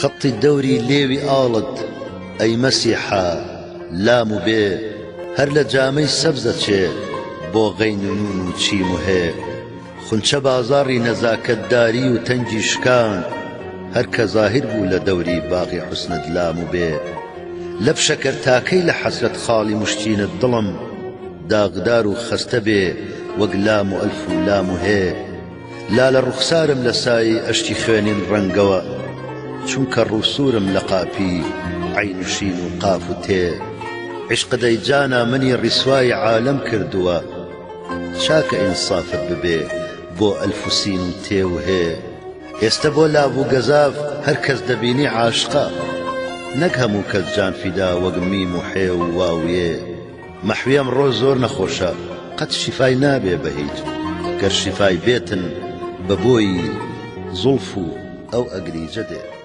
خەڵی دەوری لێوی ئاڵت ئەی مەسیحا لام و بێ هەر لە جامەی سەبزە چێ بۆ غەین و نون و چیم و هێ خونچە بازاڕی نەزاکەتداری و تەنگی شکان هەر کە زاهر بوو لە دەوری باغی حوسنت لام و بێ لەب شەکەر تاکەی لە حەسرەت خاڵی مشتینت دڵم داغدار و خەستە بێ وەک لام و ئەلف و لام و هێ لا لە ڕوخسارم لە سایی ئەشتی خوێنین ڕەنگەوە چونکە ڕووسورم لە قاپی عین و شین و قاف و تێ عشق دەیجانا منی ڕیسوای عالەم کردووە چاکە ئینسافت ببێ بۆ ئەلف و سین و تێ و هێ ئێستا بۆ لاو و گەزاف هەر کەس دەبینی عاشقە نەک هەموو کەس جان فیدا وەک میم و حێ و واویێ مەحوی ئەمڕۆ زۆر نەخۆشە قەت شیفای نابێ بە هیچ گەر شیفای بێتن بە بۆی زوڵف و ئەو ئەگریجە دێ